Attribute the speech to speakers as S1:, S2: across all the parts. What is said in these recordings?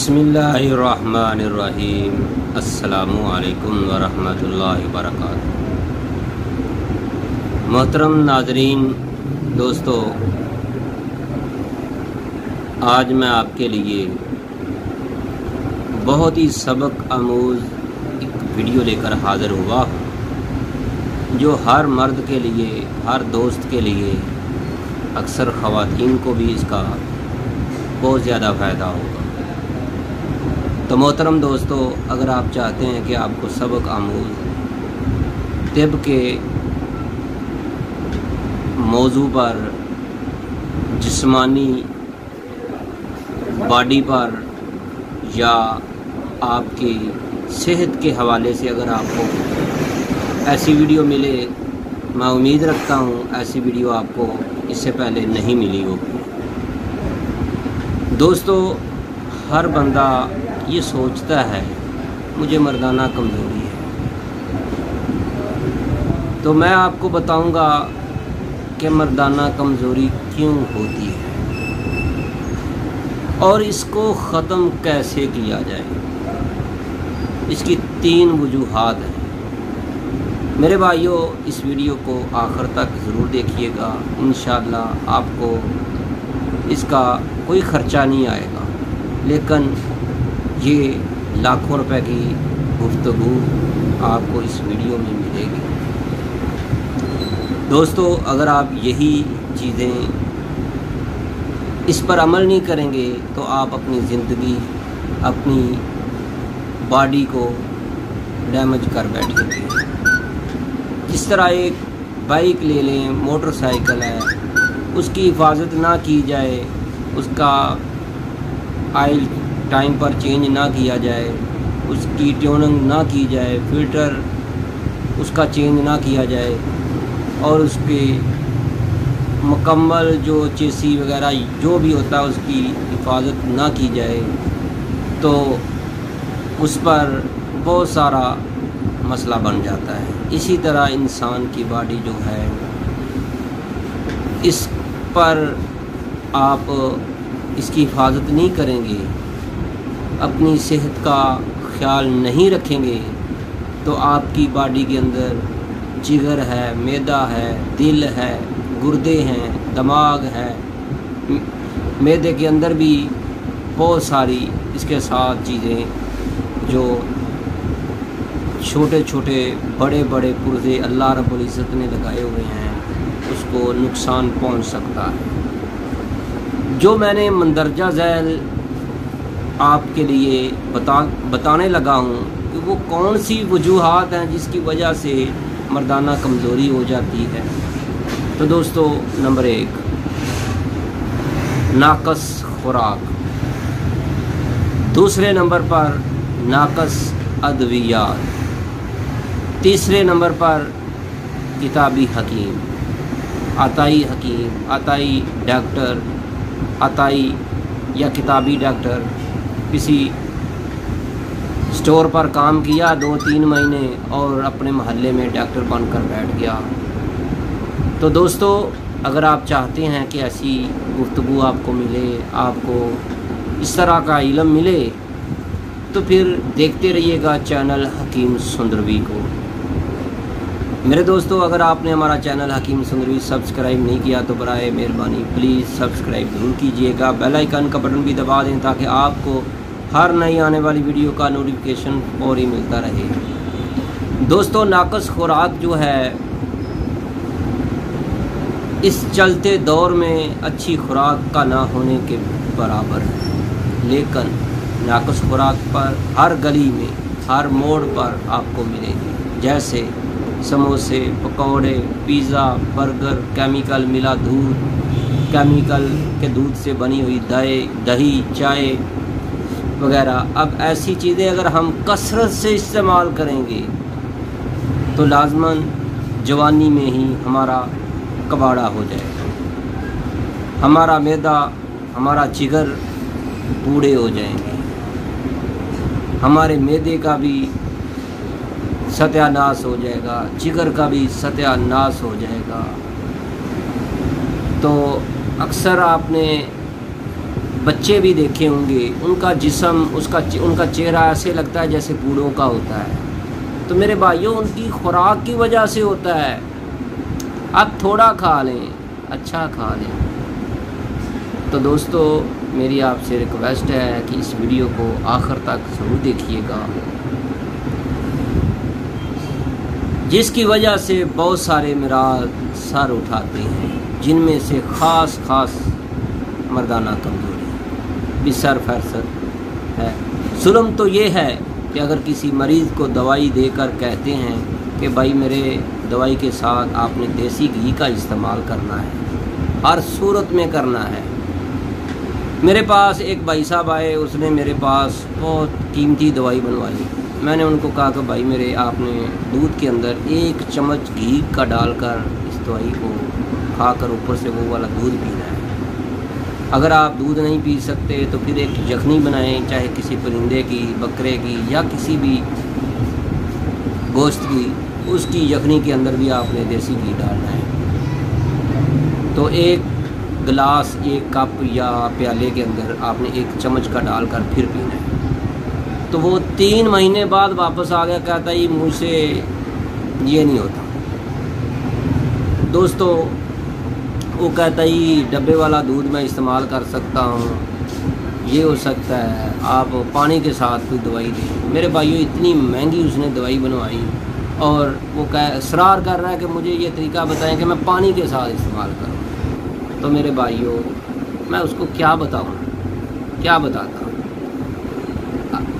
S1: बिस्मिल्लाहिर्रहमानिर्रहीम। अस्सलामु अलैकुम वरहमतुल्लाहि वबरकातुहू। मोहतरम नाज़रीन, दोस्तों, आज मैं आपके लिए बहुत ही सबक आमूज़ एक वीडियो लेकर हाज़िर हुआ हूँ, जो हर मर्द के लिए, हर दोस्त के लिए, अक्सर ख़वातीन को भी इसका बहुत ज़्यादा फ़ायदा होगा। तो मोहतरम दोस्तों, अगर आप चाहते हैं कि आपको सबक आमूज़ तिब के मौजू पर, जिस्मानी बॉडी पर या आपकी सेहत के हवाले से अगर आपको ऐसी वीडियो मिले, मैं उम्मीद रखता हूँ ऐसी वीडियो आपको इससे पहले नहीं मिली होगी। दोस्तों, हर बंदा ये सोचता है मुझे मर्दाना कमज़ोरी है, तो मैं आपको बताऊंगा कि मर्दाना कमज़ोरी क्यों होती है और इसको ख़त्म कैसे किया जाए। इसकी 3 वजूहात हैं। मेरे भाइयों, इस वीडियो को आखिर तक ज़रूर देखिएगा। इंशाअल्लाह आपको इसका कोई ख़र्चा नहीं आएगा, लेकिन ये लाखों रुपए की गुफ्तगू आपको इस वीडियो में मिलेगी। दोस्तों, अगर आप यही चीज़ें इस पर अमल नहीं करेंगे तो आप अपनी ज़िंदगी, अपनी बॉडी को डैमेज कर बैठेंगे। जिस तरह एक बाइक ले लें, मोटरसाइकिल है, उसकी हिफाजत ना की जाए, उसका आयल टाइम पर चेंज ना किया जाए, उसकी ट्यूनिंग ना की जाए, फ़िल्टर उसका चेंज ना किया जाए और उसके मुकम्मल जो चेसी वगैरह जो भी होता है उसकी हिफाजत ना की जाए, तो उस पर बहुत सारा मसला बन जाता है। इसी तरह इंसान की बॉडी जो है, इस पर आप इसकी हिफाजत नहीं करेंगे, अपनी सेहत का ख्याल नहीं रखेंगे, तो आपकी बॉडी के अंदर जिगर है, मैदा है, दिल है, गुर्दे हैं, दिमाग है, मैदे के अंदर भी बहुत सारी इसके साथ चीज़ें, जो छोटे छोटे बड़े बड़े पुर्जे अल्लाह रब्बुल इज़्ज़त ने लगाए हुए हैं, उसको नुकसान पहुंच सकता है। जो मैंने मंदरजा झैल आपके लिए बताने लगा हूँ कि वो कौन सी वजूहात हैं जिसकी वजह से मर्दाना कमज़ोरी हो जाती है। तो दोस्तों, नंबर 1, नाक़स खुराक। दूसरे नंबर पर नाक़स अद्वियात। तीसरे नंबर पर किताबी हकीम, आताई हकीम, आताई डॉक्टर, आताई या किताबी डॉक्टर किसी स्टोर पर काम किया 2-3 महीने और अपने मोहल्ले में डॉक्टर बनकर बैठ गया। तो दोस्तों, अगर आप चाहते हैं कि ऐसी गुफ्तगू आपको मिले, आपको इस तरह का इल्म मिले, तो फिर देखते रहिएगा चैनल हकीम सुंदरवी को। मेरे दोस्तों, अगर आपने हमारा चैनल हकीम सुंदरवी सब्सक्राइब नहीं किया तो बराए मेहरबानी प्लीज़ सब्सक्राइब ज़रूर कीजिएगा। बेल आइकन का बटन भी दबा दें ताकि आपको हर नई आने वाली वीडियो का नोटिफिकेशन फौरी मिलता रहे। दोस्तों, नाक़स खुराक जो है, इस चलते दौर में अच्छी खुराक का ना होने के बराबर है। लेकिन नाक़स खुराक पर हर गली में, हर मोड़ पर आपको मिलेगी, जैसे समोसे, पकौड़े, पिज़्ज़ा, बर्गर, केमिकल मिला दूध, केमिकल के दूध से बनी हुई दही, चाय वगैरह। अब ऐसी चीज़ें अगर हम कसरत से इस्तेमाल करेंगे तो लाज़मन जवानी में ही हमारा कबाड़ा हो जाएगा, हमारा मैदा, हमारा जिगर बूढ़े हो जाएंगे, हमारे मैदे का भी सत्यानाश हो जाएगा, जिगर का भी सत्यानाश हो जाएगा। तो अक्सर आपने बच्चे भी देखे होंगे, उनका जिस्म उनका चेहरा ऐसे लगता है जैसे बूढ़ों का होता है। तो मेरे भाइयों, उनकी खुराक की वजह से होता है। आप थोड़ा खा लें, अच्छा खा लें। तो दोस्तों, मेरी आपसे रिक्वेस्ट है कि इस वीडियो को आखिर तक ज़रूर देखिएगा, जिसकी वजह से बहुत सारे मराज सर उठाते हैं, जिनमें से ख़ास मर्दाना कमज़ोरी भी सर फहरिस्त है। जुल्म तो ये है कि अगर किसी मरीज़ को दवाई देकर कहते हैं कि भाई मेरे दवाई के साथ आपने देसी घी का इस्तेमाल करना है, हर सूरत में करना है। मेरे पास एक भाई साहब आए, उसने मेरे पास बहुत कीमती दवाई बनवाई। मैंने उनको कहा कि भाई मेरे आपने दूध के अंदर 1 चम्मच घी का डालकर इस दवाई को खाकर ऊपर से वो वाला दूध पीना है। अगर आप दूध नहीं पी सकते तो फिर एक यखनी बनाएं, चाहे किसी परिंदे की, बकरे की या किसी भी गोश्त की, उसकी यखनी के अंदर भी आपने देसी घी डालना है। तो 1 गिलास, 1 कप या प्याले के अंदर आपने 1 चम्मच का डालकर फिर पीना है। तो वो 3 महीने बाद वापस आ गया, कहता ये मुझसे ये नहीं होता। दोस्तों, वो कहता ही डब्बे वाला दूध मैं इस्तेमाल कर सकता हूँ, ये हो सकता है, आप पानी के साथ कोई दवाई दें। मेरे भाइयों, इतनी महंगी उसने दवाई बनवाई और वो इसरार कर रहा है कि मुझे ये तरीका बताएं कि मैं पानी के साथ इस्तेमाल करूँ। तो मेरे भाइयों, मैं उसको क्या बताऊँ, क्या बताता।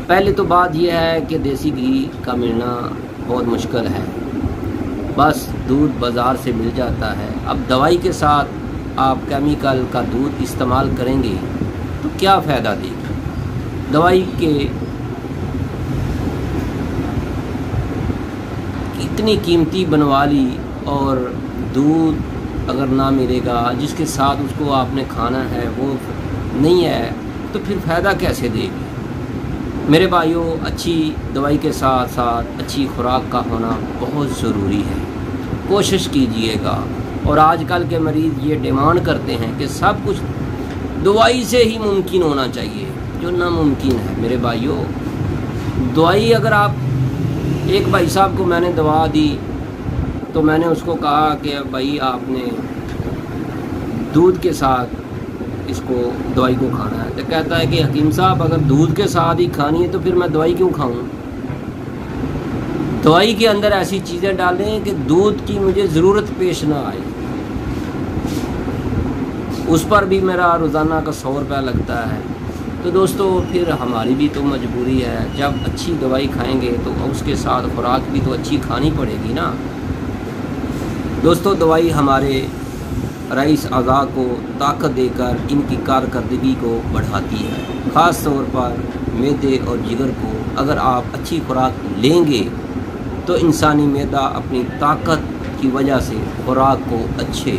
S1: पहले तो बात यह है कि देसी घी का मिलना बहुत मुश्किल है, बस दूध बाज़ार से मिल जाता है। अब दवाई के साथ आप केमिकल का दूध इस्तेमाल करेंगे तो क्या फ़ायदा देगी। दवाई के इतनी कीमती बनवा ली और दूध अगर ना मिलेगा जिसके साथ उसको आपने खाना है वो नहीं है, तो फिर फ़ायदा कैसे देगी। मेरे भाइयों, अच्छी दवाई के साथ साथ अच्छी खुराक का होना बहुत ज़रूरी है। कोशिश कीजिएगा। और आजकल के मरीज़ ये डिमांड करते हैं कि सब कुछ दवाई से ही मुमकिन होना चाहिए, जो नामुमकिन है। मेरे भाइयों, दवाई अगर आप, एक भाई साहब को मैंने दवा दी तो मैंने उसको कहा कि भाई आपने दूध के साथ इसको दवाई को खाना है। तो कहता है कि हकीम साहब, अगर दूध के साथ ही खानी है तो फिर मैं दवाई क्यों खाऊं। दवाई के अंदर ऐसी चीज़ें डालें कि दूध की मुझे ज़रूरत पेश ना आए। उस पर भी मेरा रोज़ाना का 100 रुपया लगता है। तो दोस्तों, फिर हमारी भी तो मजबूरी है, जब अच्छी दवाई खाएंगे तो उसके साथ खुराक भी तो अच्छी खानी पड़ेगी ना। दोस्तों, दवाई हमारे रईस अज़ा को ताकत देकर इनकी कारकर्दगी को बढ़ाती है। ख़ास तौर पर मैदे और जिगर को अगर आप अच्छी खुराक लेंगे तो इंसानी मैदा अपनी ताकत की वजह से खुराक को अच्छे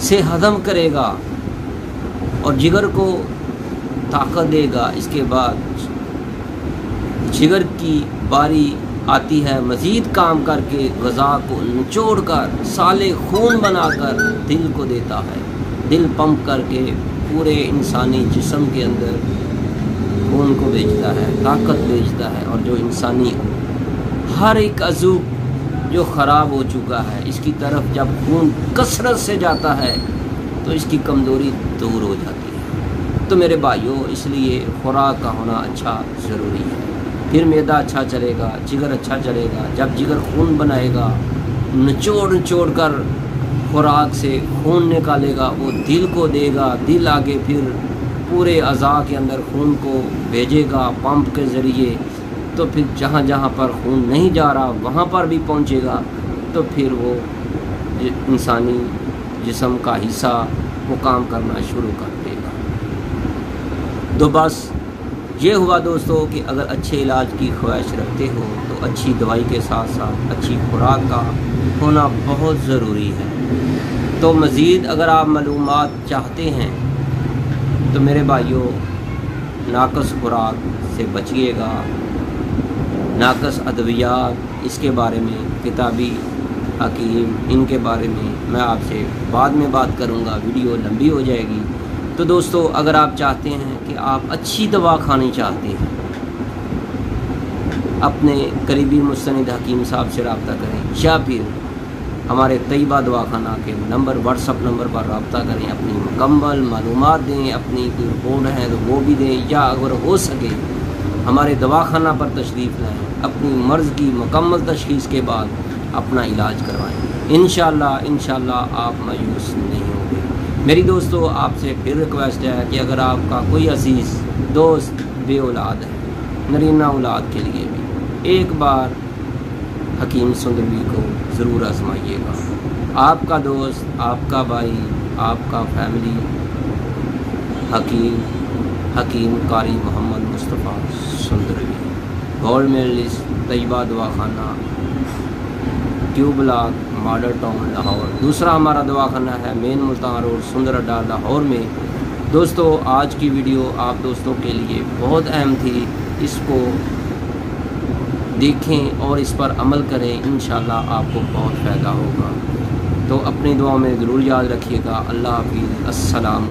S1: से हज़म करेगा और जिगर को ताकत देगा। इसके बाद जिगर की बारी आती है मज़ीद काम करके ग़ज़ा को निचोड़ कर साले खून बनाकर दिल को देता है। दिल पंप करके पूरे इंसानी जिस्म के अंदर खून को भेजता है, ताकत भेजता है। और जो इंसानी हर एक अज़ू जो ख़राब हो चुका है, इसकी तरफ जब खून कसरत से जाता है तो इसकी कमज़ोरी दूर हो जाती है। तो मेरे भाइयों, इसलिए खुराक का होना अच्छा ज़रूरी है। फिर मैदा अच्छा चलेगा, जिगर अच्छा चलेगा। जब जिगर खून बनाएगा, निचोड़ कर खुराक से खून निकालेगा, वो दिल को देगा। दिल आगे फिर पूरे अज़ा के अंदर खून को भेजेगा पंप के ज़रिए। तो फिर जहाँ जहाँ पर खून नहीं जा रहा वहाँ पर भी पहुँचेगा। तो फिर वो इंसानी जिस्म का हिस्सा वो काम करना शुरू कर देगा। तो बस ये हुआ दोस्तों कि अगर अच्छे इलाज की ख्वाहिश रखते हो तो अच्छी दवाई के साथ साथ अच्छी खुराक का होना बहुत ज़रूरी है। तो मज़ीद अगर आप मालूमात चाहते हैं तो मेरे भाइयों, नाक़स खुराक से बचिएगा। नाक़स अद्वियात, इसके बारे में किताबी हकीम, इनके बारे में मैं आपसे बाद में बात करूंगा, वीडियो लंबी हो जाएगी। تو دوستو اگر آپ چاہتے ہیں کہ آپ اچھی دوا کھانی چاہتے ہیں، اپنے قریبی مستند حکیم صاحب سے رابطہ کریں، یا پھر ہمارے طیبہ دواخانہ کے نمبر واٹس اپ نمبر پر رابطہ کریں، اپنی مکمل معلومات دیں، اپنی کوئی رپورٹ ہے تو وہ بھی دیں، یا اگر ہو سکے ہمارے دواخانہ پر تشریف لائیں، اپنی مرض کی مکمل تشخیص کے بعد اپنا علاج کروائیں۔ انشاءاللہ آپ مایوس نہیں ہوں گے۔ میری دوستو آپ سے پھر ریکویسٹ ہے کہ اگر آپ کا کوئی عزیز دوست بے اولاد ہے، نرینہ اولاد کے لیے بھی ایک بار حکیم سندروی کو ضرور آزمائیے گا۔ آپ کا دوست، آپ کا بھائی، آپ کا فیملی حکیم قاری محمد مصطفیٰ سندروی، گولڈ میڈلسٹ، طیبہ دواخانہ، Tube Block, Model Town, Lahore. دوسرا ہمارا دواخانہ ہے مین ملتان روڈ، سندر اڈا، لاہور میں۔ دوستو آج کی ویڈیو آپ دوستوں کے لیے بہت اہم تھی، اس کو دیکھیں اور اس پر عمل کریں، انشاءاللہ آپ کو بہت فائدہ ہوگا۔ تو اپنی دعاؤں میں ضرور یاد رکھیے گا۔ اللہ حافظ، السلام۔